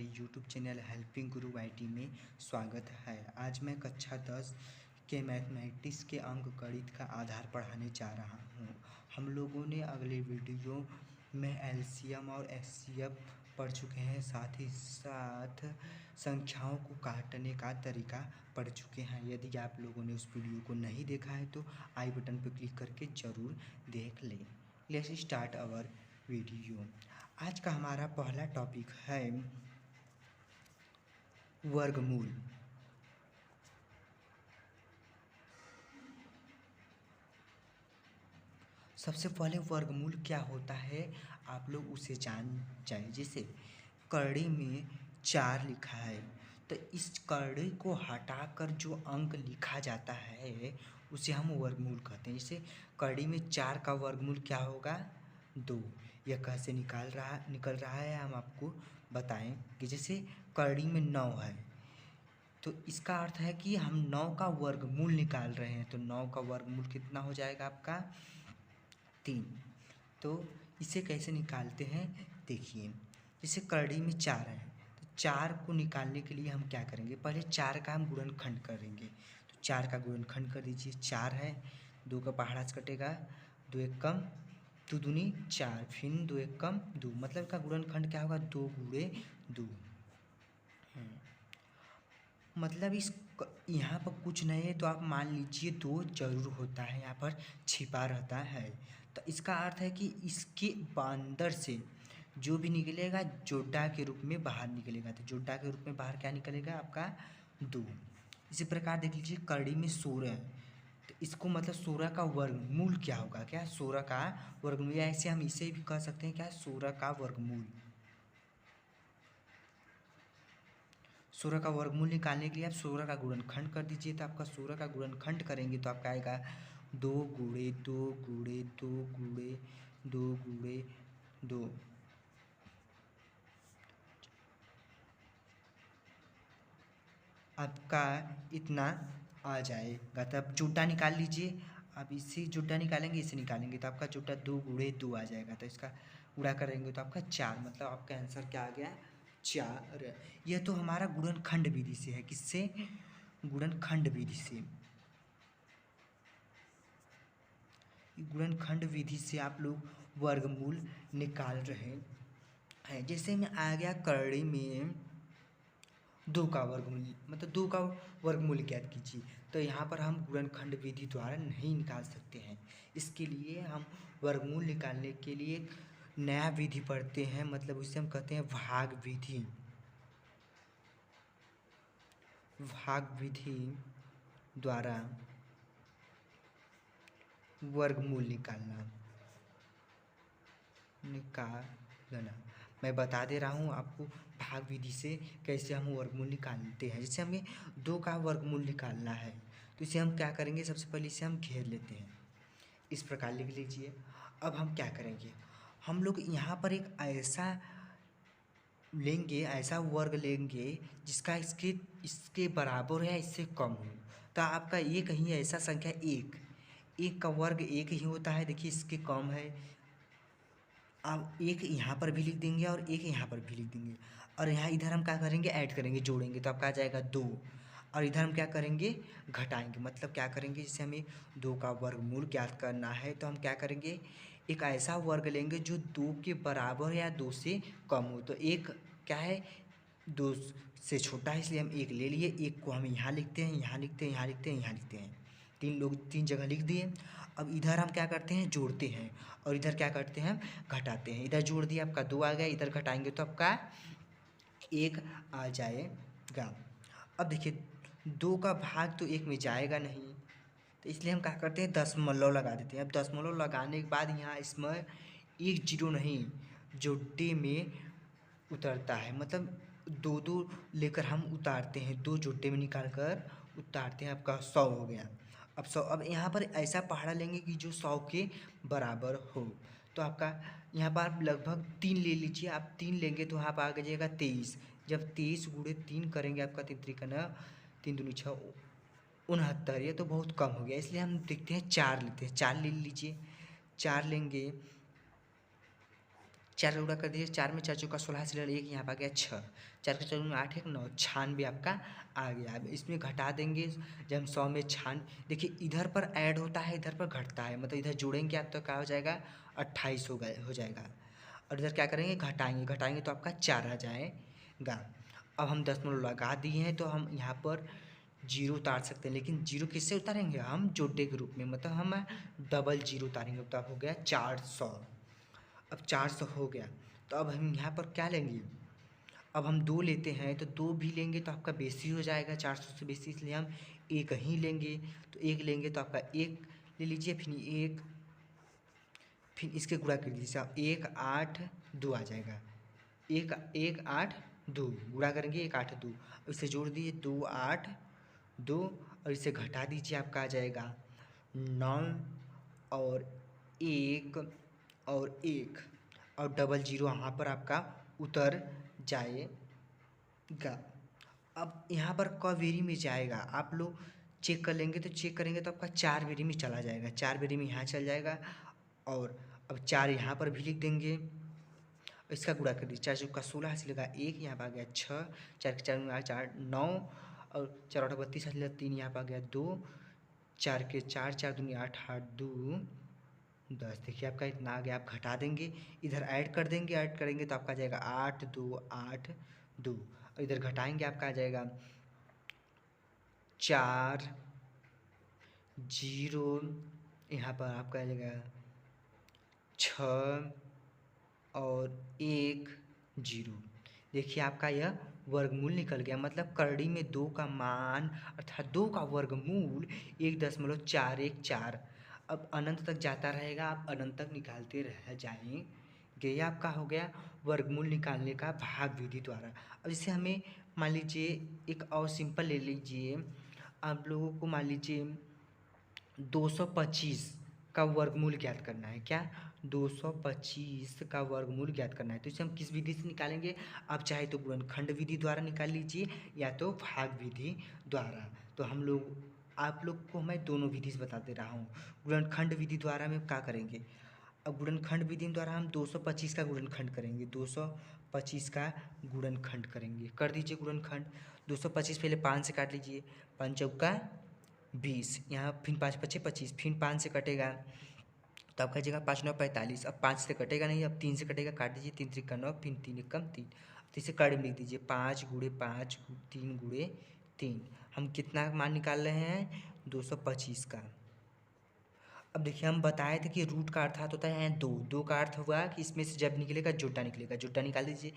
हमारे YouTube channel helping Guru IT में स्वागत है। आज मैं कक्षा 10 के मैथमेटिक्स के अंक गणित का आधार पढ़ाने जा रहा हूँ। हम लोगों ने अगले वीडियो में एलसीएम और एचसीएफ पढ़ चुके हैं, साथ ही साथ संख्याओं को काटने का तरीका पढ़ चुके हैं। यदि आप लोगों ने उस वीडियो को नहीं देखा है तो आई बटन पर क्लिक करके ज़रूर देख लें। Let's start our video. आज का हमारा पहला टॉपिक है वर्गमूल। सबसे पहले वर्गमूल क्या होता है आप लोग उसे जान जाए। जैसे कड़ी में 4 लिखा है तो इस कड़ी को हटाकर जो अंक लिखा जाता है उसे हम वर्गमूल कहते हैं। जैसे कड़ी में 4 का वर्गमूल क्या होगा? 2। यह कैसे निकल रहा है हम आपको बताएं कि जैसे कड़ी में 9 है तो इसका अर्थ है कि हम 9 का वर्गमूल निकाल रहे हैं। तो 9 का वर्गमूल कितना हो जाएगा आपका? 3। तो इसे कैसे निकालते हैं देखिए। जैसे कड़ी में 4 है तो 4 को निकालने के लिए हम क्या करेंगे? पहले 4 का हम गुणनखंड करेंगे। तो 4 का गुणनखंड कर दीजिए। 4 है, 2 का पहाड़ा से कटेगा, 2 एक कम, 2 दूनी 4, फिर 2 एक कम 2, मतलब का गुणनखंड क्या होगा? 2 गुणे 2। मतलब इस यहाँ पर कुछ नहीं है तो आप मान लीजिए 2 जरूर होता है, यहाँ पर छिपा रहता है। तो इसका अर्थ है कि इसके अंदर से जो भी निकलेगा जोड़ा के रूप में बाहर निकलेगा। तो जोड़ा के रूप में बाहर क्या निकलेगा आपका? 2। इसी प्रकार देख लीजिए कड़ी में 16 है तो इसको मतलब 16 का वर्गमूल क्या होगा? क्या 16 का वर्गमूल, या ऐसे हम इसे भी कह सकते हैं क्या? 16 का वर्गमूल। 16 का वर्गमूल निकालने के लिए आप 16 का गुणनखंड कर दीजिए। तो आपका 16 का गुणनखंड करेंगे तो आपका आएगा 2 गुणे 2 गुणे 2 गुणे 2 गुणे 2। आपका इतना आ जाएगा। तो आप जुड्डा निकाल लीजिए। आप इसे जुड्डा निकालेंगे, इसे निकालेंगे तो आपका जुड्डा 2 गुणे 2 आ जाएगा। तो इसका गुणा करेंगे तो आपका 4, मतलब आपका आंसर क्या आ गया? 4। यह तो हमारा गुणनखंड विधि से है। किससे? गुणनखंड विधि से। गुणनखंड विधि से आप लोग वर्गमूल निकाल रहे हैं। जैसे में आ गया कड़ी में 2 का वर्गमूल, मतलब 2 का वर्गमूल ज्ञात कीजिए। तो यहाँ पर हम गुणनखंड विधि द्वारा नहीं निकाल सकते हैं। इसके लिए हम वर्गमूल निकालने के लिए एक नया विधि पढ़ते हैं, मतलब उसे हम कहते हैं भाग विधि। भाग विधि द्वारा वर्गमूल निकालना। मैं बता दे रहा हूँ आपको भाग विधि से कैसे हम वर्गमूल निकालते हैं। जैसे हमें 2 का वर्गमूल निकालना है तो इसे हम क्या करेंगे? सबसे पहले इसे हम घेर लेते हैं, इस प्रकार लिख लीजिए। अब हम क्या करेंगे? हम लोग यहाँ पर एक ऐसा लेंगे, ऐसा वर्ग लेंगे जिसका इसके बराबर या इससे कम हो। तो आपका एक ही ऐसा संख्या एक का वर्ग एक ही होता है। देखिए इसके कम है, अब एक यहाँ पर भी लिख देंगे और एक यहाँ पर भी लिख देंगे, और यहाँ इधर हम क्या करेंगे? ऐड करेंगे, जोड़ेंगे तो आपका आ जाएगा 2। और इधर हम क्या करेंगे? घटाएंगे, मतलब क्या करेंगे? जैसे हमें 2 का वर्गमूल ज्ञात करना है तो हम क्या करेंगे? एक ऐसा वर्ग लेंगे जो 2 के बराबर या 2 से कम हो। तो एक क्या है? 2 से छोटा है, इसलिए हम 1 ले लिए। 1 को हम यहाँ लिखते हैं, यहाँ लिखते हैं, यहाँ लिखते हैं, यहाँ लिखते हैं। 3 जगह लिख दिए। अब इधर हम क्या करते हैं? जोड़ते हैं, और इधर क्या करते हैं? घटाते हैं। इधर जोड़ दिया आपका 2 आ गया, इधर घटाएंगे तो आपका 1 आ जाएगा। अब देखिए 2 का भाग तो 1 में जाएगा नहीं, तो इसलिए हम क्या करते हैं? दशमलव लगा देते हैं। अब दशमलव लगाने के बाद यहाँ इसमें 1 जीरो नहीं, जोड़े में उतरता है, मतलब 2 लेकर हम उतारते हैं, 2 जोड़े में निकाल कर उतारते हैं। आपका 100 हो गया। अब 100, अब यहाँ पर ऐसा पहाड़ा लेंगे कि जो 100 के बराबर हो। तो आपका यहाँ पर आप लगभग 3 ले लीजिए। आप 3 लेंगे तो यहाँ पर आ जाएगा 23। जब 23 गुणे 3 करेंगे आपका 3 त्रिक 3 दूनी 6 69। ये तो बहुत कम हो गया, इसलिए हम देखते हैं 4 लेते हैं। 4 ले लीजिए। 4 लेंगे, 4 का गुणा कर दीजिए, 4 में 4 चौका 16 से एक यहाँ पर आ गया 6, 4 के 4 में 8 1 9, 96 आपका आ गया। अब इसमें घटा देंगे, जब हम 100 में 96, देखिए इधर पर ऐड होता है इधर पर घटता है, मतलब इधर जोड़ेंगे आप तो क्या हो जाएगा 28 हो जाएगा, और इधर क्या करेंगे घटाएंगे तो आपका 4 आ जाएगा। अब हम दशमलव लगा दिए हैं तो हम यहाँ पर जीरो उतार सकते हैं, लेकिन जीरो किससे उतारेंगे हम जोड़े के रूप में, मतलब हम डबल जीरो उतारेंगे तो अब हो गया 400। अब 400 हो गया तो अब हम यहाँ पर क्या लेंगे, अब हम 2 लेते हैं तो 2 भी लेंगे तो आपका बेसी हो जाएगा 400 से बेसी, इसलिए हम एक ही लेंगे। तो एक लेंगे तो आपका एक ले लीजिए, फिर इसके गुणा कर दीजिए, आप 1 8 2 आ जाएगा, 1 1 8 2 गुणा करेंगे 1 8 2, इसे जोड़ दीजिए 2 8 2 और इसे घटा दीजिए, आपका आ जाएगा 9 और 1 और 1 और डबल जीरो यहाँ पर आपका उतर जाएगा। अब यहाँ पर क वेरी में जाएगा, आप लोग चेक कर लेंगे तो चेक करेंगे तो आपका 4 वेरी में चला जाएगा, 4 वेरी में यहाँ चल जाएगा, और अब 4 यहाँ पर भी लिख देंगे, इसका गुणा कर दीजिए, 4 चौका 16 हासिल लगा 1 यहाँ पर आ गया 6, 4 के 4 में 4 9 और 4 8 32 हासिल 3 यहाँ पर आ गया 2, 4 के 4 4 दूनी 8 8 2 10, देखिए आपका इतना आ गया। आप घटा देंगे, इधर ऐड कर देंगे, ऐड करेंगे तो आपका आ जाएगा 8 2 8 2, और इधर घटाएंगे आपका आ जाएगा 4 0, यहाँ पर आपका आ जाएगा 6 और 1 0। देखिए आपका यह वर्गमूल निकल गया, मतलब करड़ी में 2 का मान अर्थात 2 का वर्गमूल 1.414। अब अनंत तक जाता रहेगा, आप अनंत तक निकालते रह जाएंगे। ये आपका हो गया वर्गमूल निकालने का भाग विधि द्वारा। अब इसे हमें मान लीजिए एक और सिंपल ले लीजिए, आप लोगों को मान लीजिए 225 का वर्गमूल ज्ञात करना है। क्या 225 का वर्गमूल ज्ञात करना है, तो इसे हम किस विधि से निकालेंगे, आप चाहे तो गुणनखंड विधि द्वारा निकाल लीजिए या तो भाग विधि द्वारा। तो हम लोग आप लोग को मैं दोनों विधि से बता दे रहा हूँ। गुणनखंड विधि द्वारा में क्या करेंगे, अब गुणनखंड विधि द्वारा हम 225 का गुणनखंड करेंगे, 225 का गुणनखंड करेंगे, कर दीजिए गुणनखंड। 225 पहले 5 से काट लीजिए, 5 चौका 20, यहाँ फिर 5 पचे 25, फिर 5 से कटेगा तो आपका जगह 5 9 45, अब 5 से कटेगा नहीं, अब 3 से कटेगा, काट दीजिए, 3 3 9, फिर 3 1 3, तो इसे कड़ में लिख दीजिए 5 गुणे 5 3 गुणे 3। हम कितना मान निकाल रहे हैं 225 का। अब देखिए हम बताए थे कि रूट का अर्थात होता है दो का अर्थ हुआ कि इसमें से जब निकलेगा जोटा निकलेगा, जोटा निकाल दीजिए,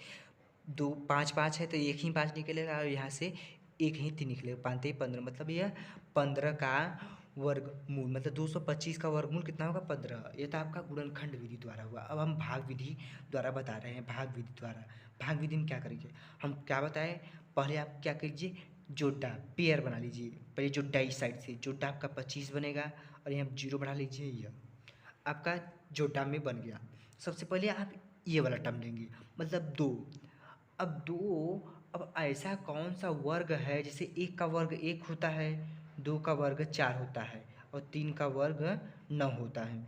2 5 5 है तो एक ही 5 निकलेगा और यहाँ से एक ही 3 निकलेगा, 5 15, मतलब यह 15 का वर्गमूल, मतलब 225 का वर्गमूल कितना होगा 15। ये तो आपका गुणनखंड विधि द्वारा हुआ। अब हम भाग विधि द्वारा बता रहे हैं, भाग विधि द्वारा। भाग विधि में क्या करेंगे, हम क्या बताएं, पहले आप क्या कीजिए जोड़ा पेयर बना लीजिए, पहले जोड़ा इस साइड से, जोड़ा आपका 25 बनेगा और यहाँ जीरो बढ़ा लीजिए, यह आपका जोड़ा में बन गया। सबसे पहले आप ये वाला टर्म लेंगे, मतलब 2। अब 2, अब ऐसा कौन सा वर्ग है जैसे 1 का वर्ग 1 होता है, 2 का वर्ग 4 होता है और 3 का वर्ग 9 होता है,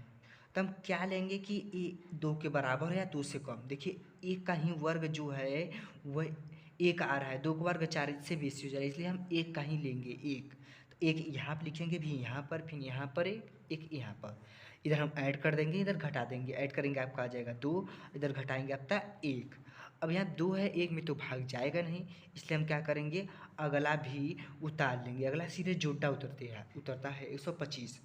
तो हम क्या लेंगे कि ये 2 के बराबर है या 2 से कम। देखिए 1 का ही वर्ग जो है वह 1 आ रहा है, 2 का वर्ग 4 से बेसी हो जाएगा, इसलिए हम 1 का ही लेंगे। 1 तो 1 यहाँ पर लिखेंगे, भी यहाँ पर, फिर यहाँ पर 1 यहाँ पर, इधर हम ऐड कर देंगे, इधर घटा देंगे, ऐड करेंगे आपका आ जाएगा 2, इधर घटाएंगे आपका 1। अब यहाँ 2 है, 1 में तो भाग जाएगा नहीं, इसलिए हम क्या करेंगे अगला भी उतार लेंगे, अगला सीधे जोड़ा उतरता है 125।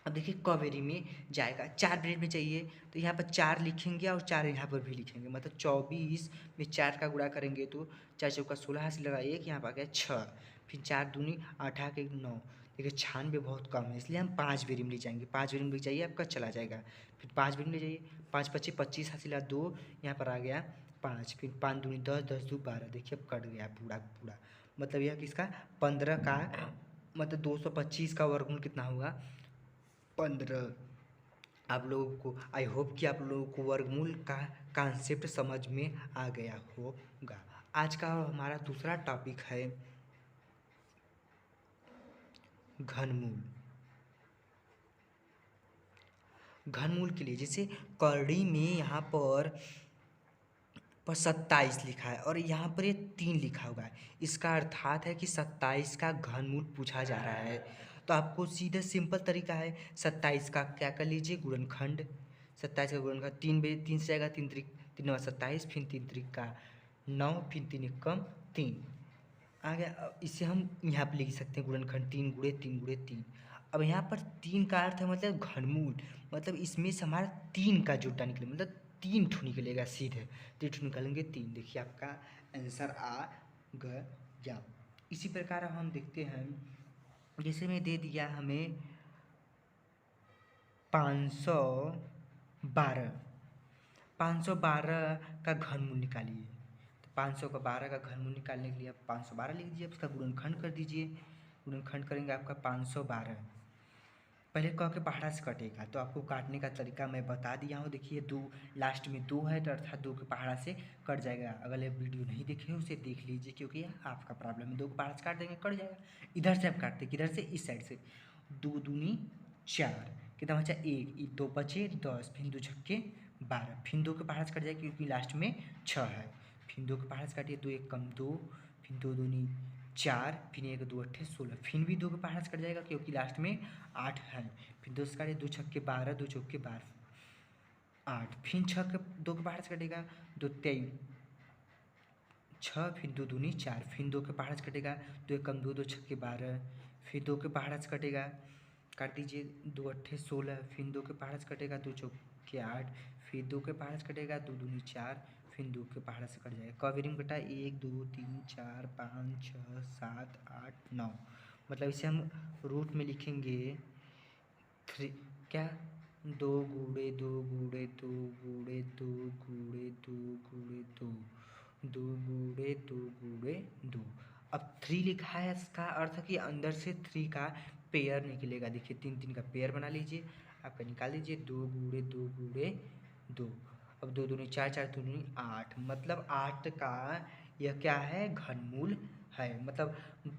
अब देखिए क वेरी में जाएगा, 4 वेरी में चाहिए तो यहाँ पर 4 लिखेंगे और 4 यहाँ पर भी लिखेंगे, मतलब 24 में 4 का गुणा करेंगे तो 4 चौका 16 हासिल लगा 1, यहाँ पर आ गया 6, फिर 4 दूनी 8 8 1 9। देखिए 96 बहुत कम है, इसलिए हम 5 वेरी में ले जाएंगे, 5 वेरी में ले जाइए आपका चला जाएगा, फिर 5 वेरी में ले जाइए, 5 पच्चीस 25 हासिल लगा 2, यहाँ पर आ गया 5, फिर 5 दूनी 10 10 दो 12, देखिए अब कट गया पूरा पूरा, मतलब यह किसका 15 का, मतलब 225 का वर्गमूल कितना होगा 15। आप लोगों को आई होप कि आप लोगों को वर्गमूल का कॉन्सेप्ट समझ में आ गया होगा। आज का हमारा दूसरा टॉपिक है घनमूल। घनमूल के लिए जैसे करड़ी में यहाँ पर 27 लिखा है और यहाँ पर ये 3 लिखा हुआ है, इसका अर्थात है कि 27 का घनमूल पूछा जा रहा है। तो आपको सीधा सिंपल तरीका है, 27 का क्या कर लीजिए गुणनखंड, 27 का गुणनखंड 3 से जाएगा, 3 त्रिक 3 नवा 27, फिर 3 त्रिक का 9, फिर 3 एकम 3 आ गया। अब इसे हम यहाँ पर लिख सकते हैं गुणनखंड 3 गुणे 3 गुणे 3। अब यहाँ पर 3 का अर्थ है मतलब घनमूल, मतलब इसमें से हमारा 3 का जुटा निकले, मतलब 3 ठो निकलेगा सीधे, 3 ठो निकालेंगे 3, देखिए आपका आंसर आ गया। इसी प्रकार अब हम देखते हैं, जैसे में दे दिया हमें 512, 512 का घनमूल निकालिए। तो 512 का घनमूल निकालने के लिए आप 512 लिख दीजिए, उसका गुणनखंड कर दीजिए, गुणनखंड करेंगे आपका 512। पहले क के पहाड़ा से कटेगा, तो आपको काटने का तरीका मैं बता दिया हूँ। देखिए 2 लास्ट में 2 है, तो अर्थात 2 के पहाड़ा से कट जाएगा। अगर ये वीडियो नहीं देखे उसे देख लीजिए, क्योंकि आपका प्रॉब्लम है, 2 के पहाड़ा से काट देंगे कट जाएगा। इधर से आप काटते किधर से, इस साइड से, 2 दूनी 4, कितना बचा 1, 2 बचे 10, फिर 2 छक्के 12, फिर 2 के पहाड़ा से कट जाएगा क्योंकि लास्ट में 6 है, फिर 2 के पहाड़ा से काटिए, 2 1 कम 2, फिर 2 दूनी 4, फिर 1 2 8 16, फिर भी 2 के पहाड़ा से कट जाएगा क्योंकि लास्ट में 8 है, फिर 2 से काटिए, 2 छक्के 12, 2 चौके 12 8, फिर 6 के 2 के पहाड़ से कटेगा, 2 23 6, फिर 2 दूनी 4, फिर 2 के पहाड़ से कटेगा, 2 एकम 2, 2 छक्के 12, फिर 2 के पहाड़ से कटेगा, काट दीजिए, 2 अट्ठे 16, फिर 2 के पहाड़ से कटेगा, 2 चौके 8, फिर 2 के पहाड़ से कटेगा, 2 दूनी 4, फिर 2 के पहाड़ से कट जाएगा। कवेरी में कटा 1 2 3 4 5 6 7 8 9, मतलब इसे हम रूट में लिखेंगे 3 क्या 2 गुणे 2 गुणे 2 गुणे 2 गुणे 2 गुणे 2, 2 गुणे 2 गुणे 2। अब 3 लिखा है, इसका अर्थ है कि अंदर से 3 का पेयर निकलेगा। देखिए 3 3 का पेयर बना लीजिए, आपका निकाल लीजिए, 2 गुणे 2 गुणे 2। अब 2 दूनी 4, 4 दूनी 8, मतलब 8 का यह क्या है घनमूल है। मतलब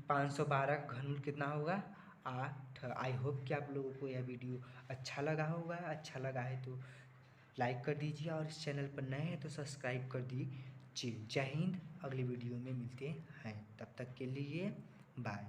512 का घनमूल कितना होगा 8। आई होप कि आप लोगों को यह वीडियो अच्छा लगा होगा। अच्छा लगा है तो लाइक कर दीजिए और इस चैनल पर नए हैं तो सब्सक्राइब कर दीजिए। जय हिंद, अगली वीडियो में मिलते हैं, तब तक के लिए बाय।